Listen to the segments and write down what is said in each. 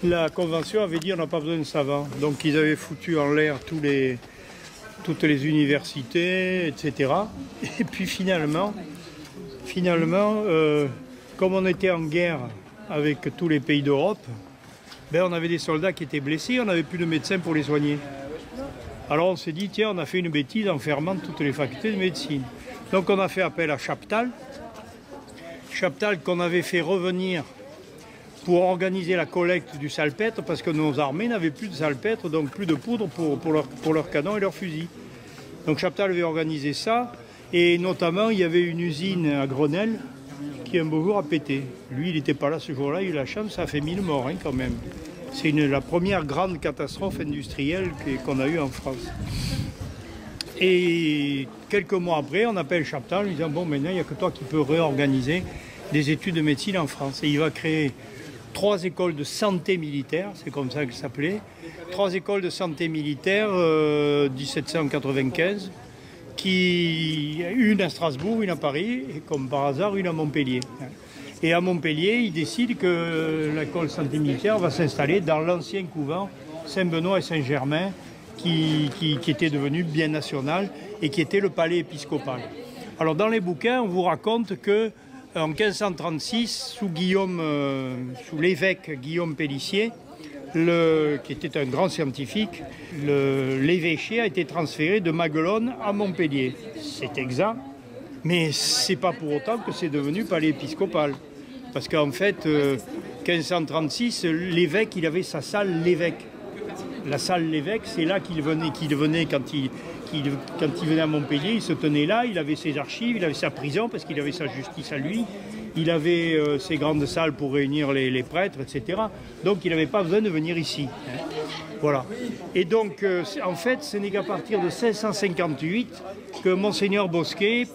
la Convention avait dit on n'a pas besoin de savants. Donc ils avaient foutu en l'air toutes les universités, etc. Et puis finalement comme on était en guerre avec tous les pays d'Europe, ben on avait des soldats qui étaient blessés, on n'avait plus de médecins pour les soigner. Alors on s'est dit, tiens, on a fait une bêtise en fermant toutes les facultés de médecine. Donc on a fait appel à Chaptal. Chaptal qu'on avait fait revenir pour organiser la collecte du salpêtre, parce que nos armées n'avaient plus de salpêtre, donc plus de poudre pour leurs canons et leurs fusils. Donc Chaptal avait organisé ça, et notamment il y avait une usine à Grenelle qui un beau jour a pété. Lui, il n'était pas là ce jour-là, il a eu la chance, ça a fait 1000 morts quand même. C'est la première grande catastrophe industrielle qu'on a eue en France. Et quelques mois après, on appelle Chaptal, en disant bon, maintenant, il n'y a que toi qui peux réorganiser des études de médecine en France. Et il va créer 3 écoles de santé militaire, c'est comme ça qu'elles s'appelaient, 3 écoles de santé militaire 1795, une à Strasbourg, une à Paris, et comme par hasard, une à Montpellier. Et à Montpellier, il décide que l'école santé militaire va s'installer dans l'ancien couvent Saint-Benoît et Saint-Germain, qui était devenu bien national et qui était le palais épiscopal. Alors dans les bouquins, on vous raconte que en 1536, sous l'évêque Guillaume Pélissier, qui était un grand scientifique, l'évêché a été transféré de Maguelone à Montpellier. C'est exact, mais c'est pas pour autant que c'est devenu palais épiscopal. Parce qu'en fait, 1536, l'évêque, il avait sa salle l'évêque. La salle l'évêque, c'est là qu'il venait quand il venait à Montpellier, il se tenait là, il avait ses archives, il avait sa prison parce qu'il avait sa justice à lui, il avait ses grandes salles pour réunir les prêtres, etc. Donc il n'avait pas besoin de venir ici. Voilà. Et donc, en fait, ce n'est qu'à partir de 1658 que Monseigneur Bosquet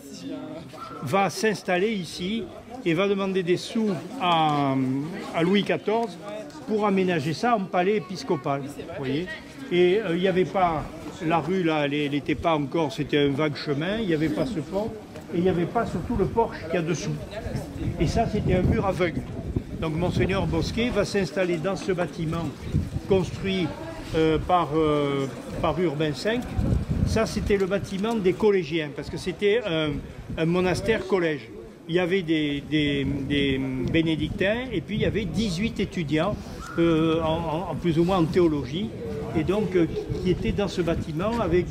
va s'installer ici et va demander des sous à Louis XIV pour aménager ça en palais épiscopal. Vous voyez. Et il n'y avait pas, la rue là, elle n'était pas encore, c'était un vague chemin, il n'y avait pas ce pont, et il n'y avait pas surtout le porche qu'il y a dessous. Et ça, c'était un mur aveugle. Donc Monseigneur Bosquet va s'installer dans ce bâtiment construit par Urbain V. Ça, c'était le bâtiment des collégiens, parce que c'était un monastère-collège. Il y avait des bénédictins, et puis il y avait 18 étudiants, en plus ou moins en théologie, et donc qui étaient dans ce bâtiment avec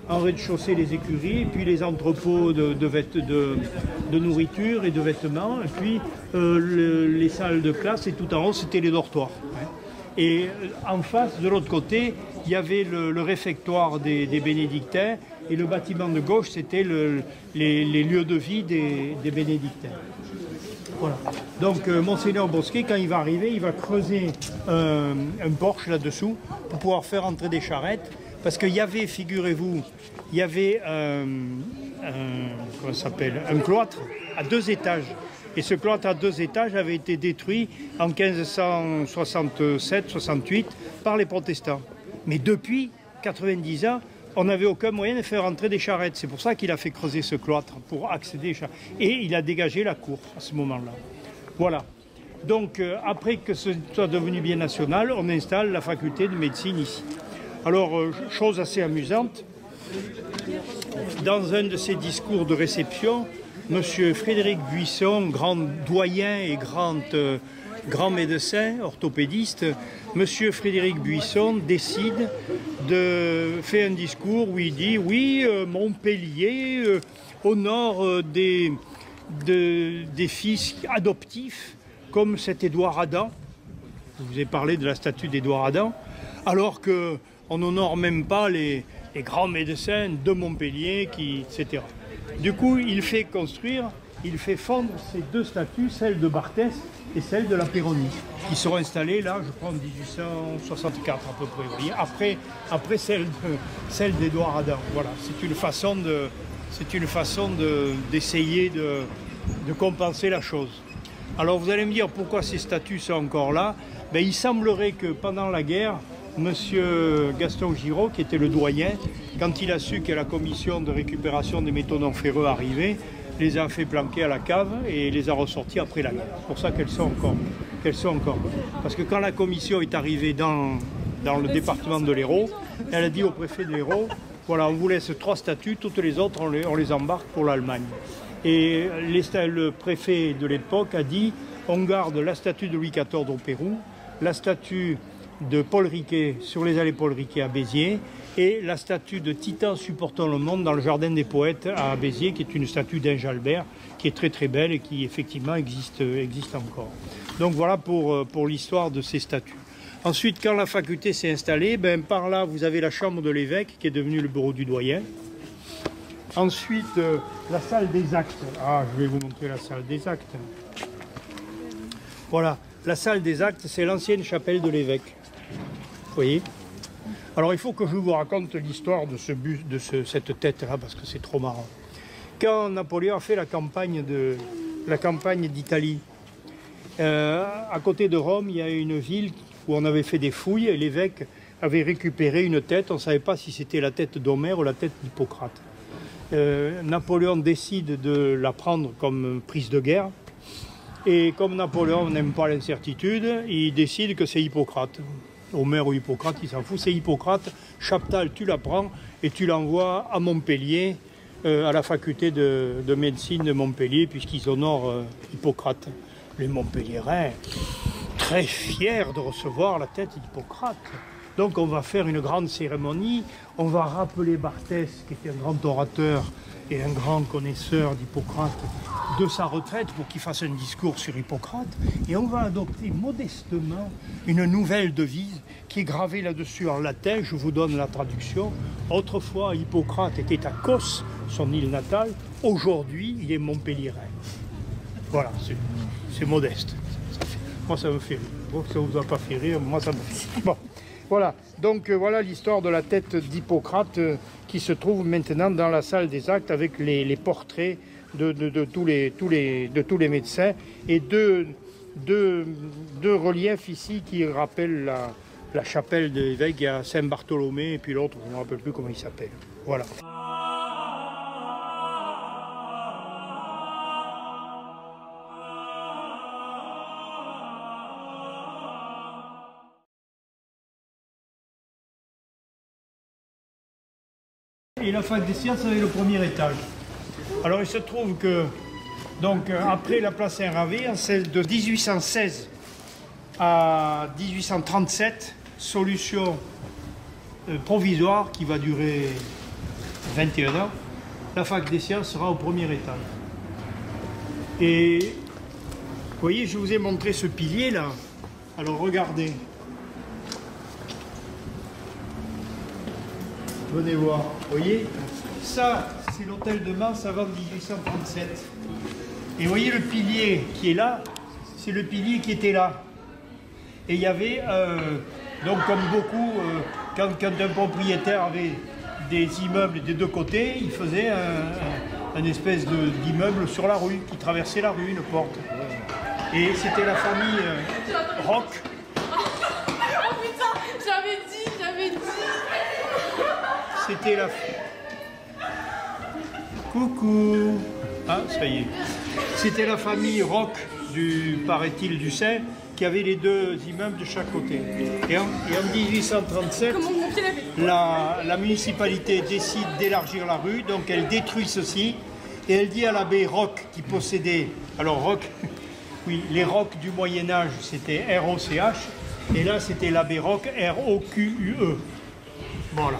en rez-de-chaussée les écuries, et puis les entrepôts de nourriture et de vêtements, et puis les salles de classe, et tout en haut c'était les dortoirs. Et en face, de l'autre côté, il y avait le réfectoire des bénédictins, et le bâtiment de gauche, c'était les lieux de vie des bénédictins. Voilà. Donc Monseigneur Bosquet, quand il va arriver, il va creuser un porche là-dessous pour pouvoir faire entrer des charrettes. Parce qu'il y avait, figurez-vous, il y avait comment ça s'appelle, un cloître à 2 étages. Et ce cloître à 2 étages avait été détruit en 1567-68 par les protestants. Mais depuis 90 ans, on n'avait aucun moyen de faire entrer des charrettes. C'est pour ça qu'il a fait creuser ce cloître, pour accéder aux charrettes. Et il a dégagé la cour à ce moment-là. Voilà. Donc, après que ce soit devenu bien national, on installe la faculté de médecine ici. Alors, chose assez amusante, dans un de ses discours de réception, M. Frédéric Buisson, grand doyen et grand médecin, orthopédiste, M. Frédéric Buisson décide de faire un discours où il dit « Oui, Montpellier honore des fils adoptifs comme cet Édouard Adam. » Je vous ai parlé de la statue d'Édouard Adam, alors qu'on n'honore même pas les grands médecins de Montpellier, etc. Du coup, il fait fondre ces 2 statues, celle de Barthès et celle de la Péronie, qui seront installées là, je crois, en 1864 à peu près. Vous voyez, après celle d'Édouard Adam. Voilà, c'est une façon d'essayer de compenser la chose. Alors vous allez me dire pourquoi ces statues sont encore là. Ben, il semblerait que pendant la guerre, M. Gaston Giraud, qui était le doyen, quand il a su que la commission de récupération des métaux non ferreux arrivait, les a fait planquer à la cave et les a ressortis après la guerre. C'est pour ça qu'elles sont encore. qu'elles sont encore. Parce que quand la commission est arrivée dans le département de l'Hérault, elle a dit au préfet de l'Hérault, voilà, on vous laisse 3 statues, toutes les autres, on les embarque pour l'Allemagne. Et le préfet de l'époque a dit, on garde la statue de Louis XIV au Pérou, la statue de Paul Riquet sur les allées Paul Riquet à Béziers, et la statue de Titan supportant le monde dans le Jardin des Poètes à Béziers, qui est une statue d'Inge-Albert, qui est très très belle et qui effectivement existe encore. Donc voilà pour l'histoire de ces statues. Ensuite, quand la faculté s'est installée, par là vous avez la chambre de l'évêque qui est devenue le bureau du doyen. Ensuite, la salle des actes. Ah, je vais vous montrer la salle des actes. Voilà, la salle des actes, c'est l'ancienne chapelle de l'évêque. Vous voyez ? Alors il faut que je vous raconte l'histoire de cette tête-là, parce que c'est trop marrant. Quand Napoléon a fait la campagne d'Italie, à côté de Rome, il y a une ville où on avait fait des fouilles et l'évêque avait récupéré une tête. On ne savait pas si c'était la tête d'Homère ou la tête d'Hippocrate. Napoléon décide de la prendre comme prise de guerre. Et comme Napoléon n'aime pas l'incertitude, il décide que c'est Hippocrate. Homère ou Hippocrate, il s'en fout, c'est Hippocrate. Chaptal, tu la prends et tu l'envoies à Montpellier, à la faculté de médecine de Montpellier, puisqu'ils honorent Hippocrate. Les Montpelliérains, très fiers de recevoir la tête d'Hippocrate. Donc on va faire une grande cérémonie, on va rappeler Barthès, qui était un grand orateur et un grand connaisseur d'Hippocrate, de sa retraite pour qu'il fasse un discours sur Hippocrate, et on va adopter modestement une nouvelle devise qui est gravée là-dessus en latin. Je vous donne la traduction. Autrefois, Hippocrate était à Kos, son île natale. Aujourd'hui, il est montpelliérain. Voilà, c'est modeste. Moi, ça me fait rire. Bon, ça ne vous a pas fait rire, moi, ça me fait rire. Bon, voilà. Donc, voilà l'histoire de la tête d'Hippocrate qui se trouve maintenant dans la salle des actes avec les portraits de tous les médecins et deux reliefs ici qui rappellent la chapelle de l'évêque. Il y a Saint-Bartholomé et puis l'autre, je ne me rappelle plus comment il s'appelle. Voilà. Et la fac des sciences avait le premier étage. Alors il se trouve que, donc, après la place Saint-Ravé, de 1816 à 1837, solution provisoire qui va durer 21 ans, la fac des sciences sera au premier étage. Et vous voyez, je vous ai montré ce pilier là. Alors regardez. Venez voir, vous voyez, ça c'est l'hôtel de Mans avant 1837. Et vous voyez le pilier qui est là, c'est le pilier qui était là. Et il y avait, donc comme beaucoup, quand un propriétaire avait des immeubles des deux côtés, il faisait un espèce d'immeuble sur la rue, qui traversait la rue, une porte. Et c'était la famille Roch. Oh putain, j'avais dit. C'était la... Coucou. Ah, ça y est. C'était la famille Roch, paraît-il, du Sein, qui avait les deux immeubles de chaque côté. Et en 1837, la municipalité décide d'élargir la rue, donc elle détruit ceci, et elle dit à l'abbé Roch, qui possédait... Alors Roch, oui, les Roch du Moyen-Âge, c'était R-O-C-H, et là c'était l'abbé Roch, R-O-Q-U-E. Voilà.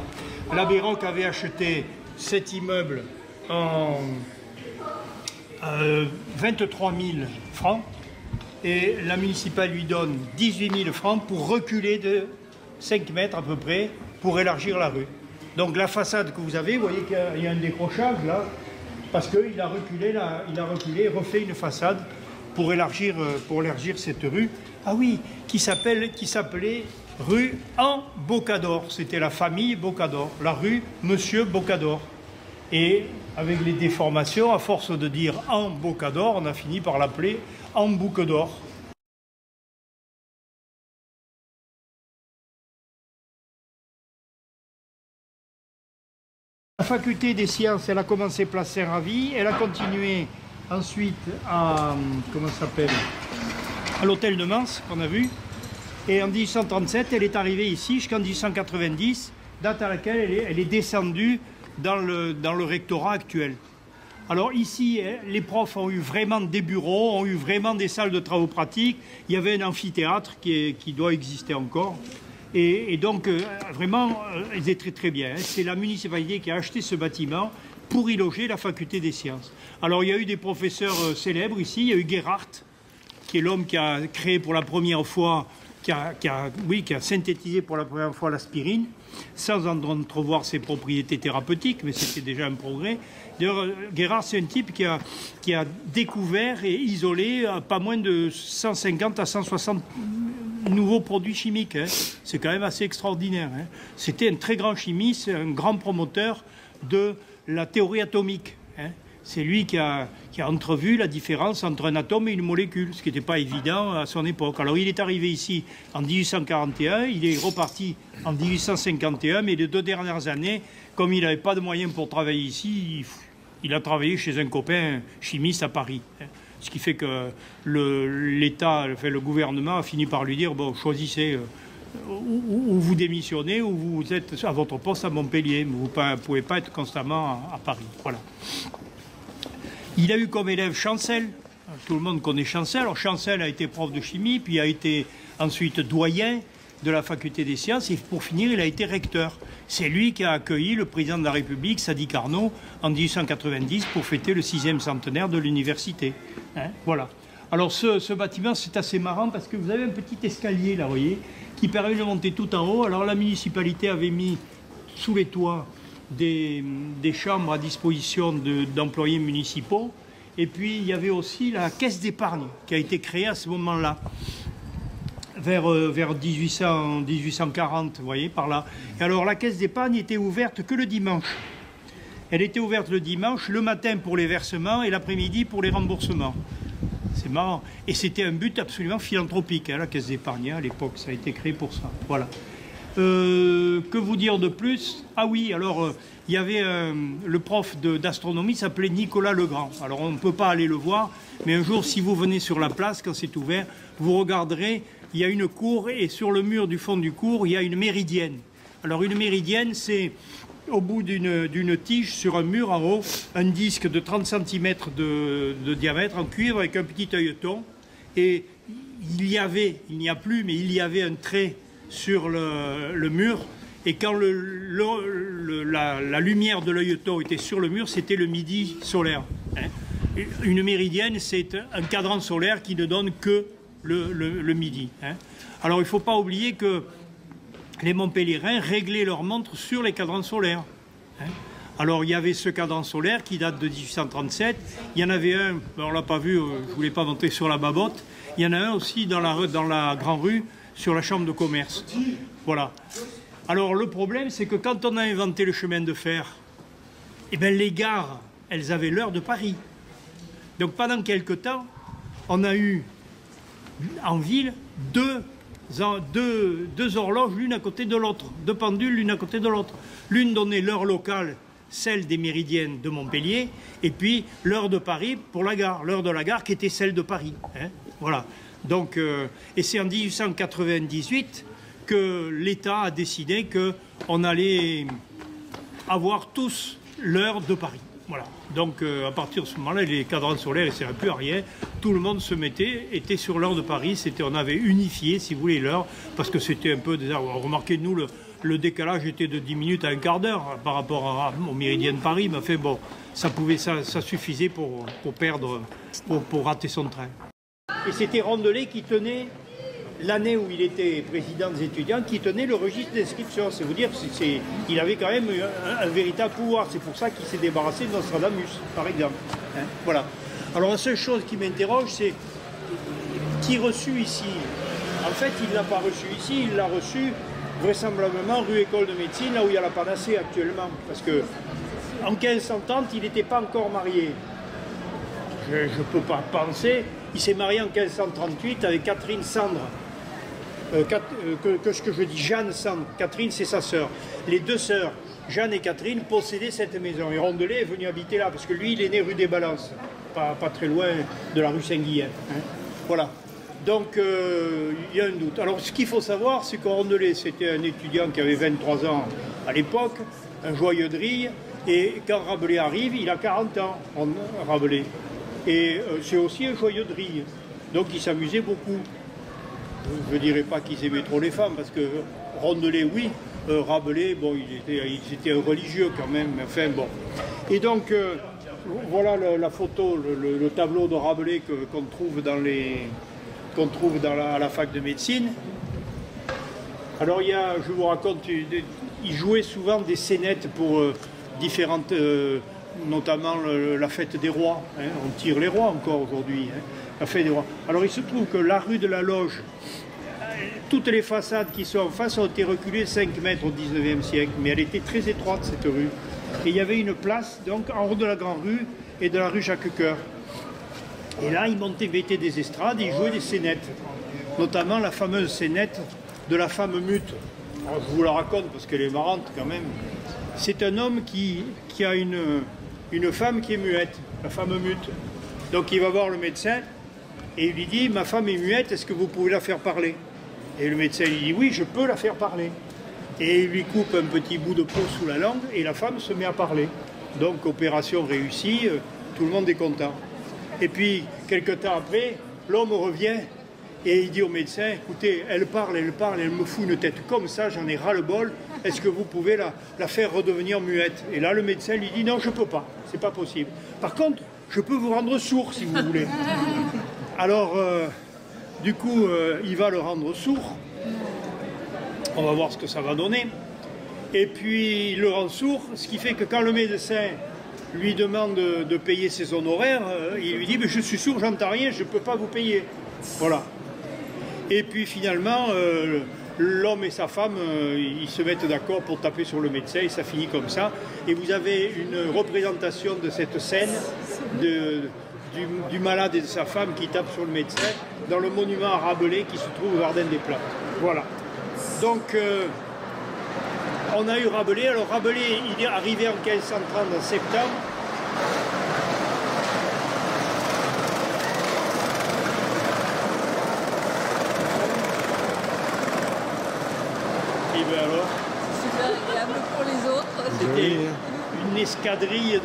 L'abbé Roch avait acheté cet immeuble en 23 000 francs et la municipale lui donne 18 000 francs pour reculer de 5 mètres à peu près pour élargir la rue. Donc la façade que vous avez, vous voyez qu'il y a un décrochage là, parce qu'il a reculé, refait une façade pour élargir cette rue. Ah oui, qui s'appelait rue en Bocador. C'était la famille Bocador, la rue Monsieur Bocador. Et avec les déformations, à force de dire en Bocador, on a fini par l'appeler en Bouque d'Or. La faculté des sciences, elle a commencé place Saint-Ravi, elle a continué ensuite à, comment ça s'appelle, à l'hôtel de Mans, qu'on a vu. Et en 1837, elle est arrivée ici jusqu'en 1890, date à laquelle elle est descendue dans le rectorat actuel. Alors ici, les profs ont eu vraiment des bureaux, ont eu vraiment des salles de travaux pratiques. Il y avait un amphithéâtre qui doit exister encore. Et donc, vraiment, ils étaient très bien. C'est la municipalité qui a acheté ce bâtiment pour y loger la faculté des sciences. Alors, il y a eu des professeurs célèbres ici. Il y a eu Gerhardt, qui est l'homme qui a créé pour la première fois, qui a synthétisé pour la première fois l'aspirine, sans en entrevoir ses propriétés thérapeutiques, mais c'était déjà un progrès. D'ailleurs, Gerhardt, c'est un type qui a découvert et isolé pas moins de 150 à 160 nouveaux produits chimiques. Hein. C'est quand même assez extraordinaire. Hein. C'était un très grand chimiste, un grand promoteur de la théorie atomique. Hein. C'est lui qui a entrevu la différence entre un atome et une molécule, ce qui n'était pas évident à son époque. Alors il est arrivé ici en 1841, il est reparti en 1851, mais les 2 dernières années, comme il n'avait pas de moyens pour travailler ici, il a travaillé chez un copain chimiste à Paris. Hein. Ce qui fait que l'État, le gouvernement a fini par lui dire, bon, choisissez où vous démissionnez, ou vous êtes à votre poste à Montpellier, mais vous ne pouvez pas être constamment à Paris. Voilà. Il a eu comme élève Chancel. Tout le monde connaît Chancel. Alors Chancel a été prof de chimie, puis a été ensuite doyen de la faculté des sciences, et pour finir, il a été recteur. C'est lui qui a accueilli le président de la République, Sadi Carnot, en 1890 pour fêter le 6e centenaire de l'université. Hein, voilà. Alors ce bâtiment, c'est assez marrant parce que vous avez un petit escalier, là, vous voyez, qui permet de monter tout en haut. Alors la municipalité avait mis sous les toits des chambres à disposition d'employés municipaux. Et puis il y avait aussi la caisse d'épargne qui a été créée à ce moment-là. Vers 1840, vous voyez, par là. Et alors, la caisse d'épargne était ouverte que le dimanche. Elle était ouverte le dimanche, le matin pour les versements et l'après-midi pour les remboursements. C'est marrant. Et c'était un but absolument philanthropique, hein, la caisse d'épargne, hein, à l'époque. Ça a été créé pour ça. Voilà. Que vous dire de plus? Ah oui, alors, il y avait le prof d'astronomie s'appelait Nicolas Legrand. Alors, on ne peut pas aller le voir, mais un jour, si vous venez sur la place, quand c'est ouvert, vous regarderez. Il y a une cour et sur le mur du fond du cours, il y a une méridienne. Alors une méridienne, c'est au bout d'une tige sur un mur en haut, un disque de 30 cm de diamètre en cuivre avec un petit œilleton. Et il n'y a plus, mais il y avait un trait sur le mur. Et quand la lumière de l'œilleton était sur le mur, c'était le midi solaire. Hein. Une méridienne, c'est un cadran solaire qui ne donne que le midi. Hein. Alors il ne faut pas oublier que les Montpelliérains réglaient leur montre sur les cadrans solaires. Hein. Alors il y avait ce cadran solaire qui date de 1837. Il y en avait un, on ne l'a pas vu, je ne voulais pas monter sur la babotte. Il y en a un aussi dans la Grande Rue, sur la chambre de commerce. Voilà. Alors le problème, c'est que quand on a inventé le chemin de fer, eh bien, les gares, elles avaient l'heure de Paris. Donc pendant quelque temps, on a eu en ville deux horloges l'une à côté de l'autre, 2 pendules l'une à côté de l'autre. L'une donnait l'heure locale, celle des méridiennes de Montpellier, et puis l'heure de Paris pour la gare, l'heure de la gare qui était celle de Paris. Hein, voilà. Donc, et c'est en 1898 que l'État a décidé qu'on allait avoir tous l'heure de Paris. Voilà. Donc à partir de ce moment-là, les cadrans solaires ne servaient plus à rien. Tout le monde était sur l'heure de Paris. On avait unifié, si vous voulez, l'heure, parce que c'était un peu désagréable. Remarquez, nous, le décalage était de 10 minutes à un quart d'heure par rapport au méridien de Paris. Mais enfin, bon, ça suffisait pour rater son train. Et c'était Rondelet qui tenait, l'année où il était président des étudiants, qui tenait le registre d'inscription. C'est vous dire, il avait quand même un véritable pouvoir. C'est pour ça qu'il s'est débarrassé de Nostradamus, par exemple. Hein, voilà. Alors la seule chose qui m'interroge, c'est qui reçut ici. En fait, il ne l'a pas reçu ici, il l'a reçu vraisemblablement rue École de Médecine, là où il y a la panacée actuellement. Parce que en 1530, il n'était pas encore marié. Je ne peux pas penser. Il s'est marié en 1538 avec Catherine Sandre. Ce que je dis, Jeanne Sandre. Catherine, c'est sa sœur. Les 2 sœurs, Jeanne et Catherine, possédaient cette maison. Et Rondelet est venu habiter là, parce que lui, il est né rue des Balances, pas très loin de la rue Saint-Guilhem. Hein. Voilà. Donc il y a un doute. Alors ce qu'il faut savoir, c'est que Rondelet, c'était un étudiant qui avait 23 ans à l'époque, un joyeux de rire, et quand Rabelais arrive, il a 40 ans, Rabelais. Et c'est aussi un joyeux de rire. Donc il s'amusait beaucoup. Je ne dirais pas qu'ils aimaient trop les femmes, parce que Rondelet, oui, Rabelais, bon, il était un religieux quand même, enfin bon. Et donc, voilà la photo, le tableau de Rabelais qu'on trouve à la fac de médecine. Alors, je vous raconte, il jouait souvent des scénettes pour différentes, notamment la fête des rois. Hein, on tire les rois encore aujourd'hui, hein, la fête des rois. Alors, il se trouve que la rue de la Loge, toutes les façades qui sont en face ont été reculées 5 mètres au 19e siècle, mais elle était très étroite, cette rue. Et il y avait une place, donc, en haut de la Grande Rue et de la rue Jacques-Cœur. Et là, ils mettaient des estrades, ils jouaient des scénettes, notamment la fameuse scénette de la femme mute. Alors, je vous la raconte parce qu'elle est marrante quand même. C'est un homme qui a une femme qui est muette, la femme mute. Donc il va voir le médecin et il lui dit « Ma femme est muette, est-ce que vous pouvez la faire parler ?» Et le médecin lui dit « Oui, je peux la faire parler. » Et il lui coupe un petit bout de peau sous la langue et la femme se met à parler. Donc opération réussie, tout le monde est content. Et puis, quelque temps après, l'homme revient et il dit au médecin « Écoutez, elle parle, elle me fout une tête comme ça, j'en ai ras-le-bol. Est-ce que vous pouvez la faire redevenir muette ?» Et là, le médecin lui dit « Non, je ne peux pas, c'est pas possible. Par contre, je peux vous rendre sourd si vous voulez. » Alors, du coup, il va le rendre sourd. On va voir ce que ça va donner. Et puis, il le rend sourd, ce qui fait que quand le médecin lui demande de payer ses honoraires, il lui dit « Je suis sourd, j'entends rien, je ne peux pas vous payer. » Voilà. Et puis, finalement, l'homme et sa femme, ils se mettent d'accord pour taper sur le médecin et ça finit comme ça. Et vous avez une représentation de cette scène du malade et de sa femme qui tape sur le médecin dans le monument à Rabelais qui se trouve au Jardin des Plantes. Voilà. Donc, on a eu Rabelais. Alors, Rabelais, il est arrivé en 1530 en septembre. Et bien alors, super agréable pour les autres. c'était une escadrille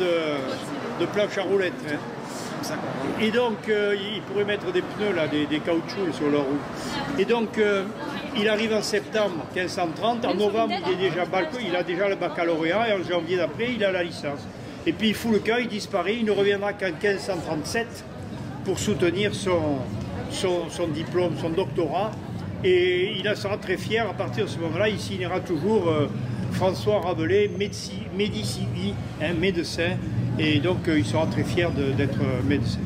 de planches à roulettes. Hein. Et donc, il pourrait mettre des pneus, là, des caoutchoucs sur leur roue. Et donc, il arrive en septembre 1530. En novembre, il a déjà le baccalauréat. Et en janvier d'après, il a la licence. Et puis, il fout le camp, il disparaît. Il ne reviendra qu'en 1537 pour soutenir son diplôme, son doctorat. Et il en sera très fier. À partir de ce moment-là, il signera toujours François Rabelais, Médicis, hein, médecin. Et donc, il sera très fier d'être médecin.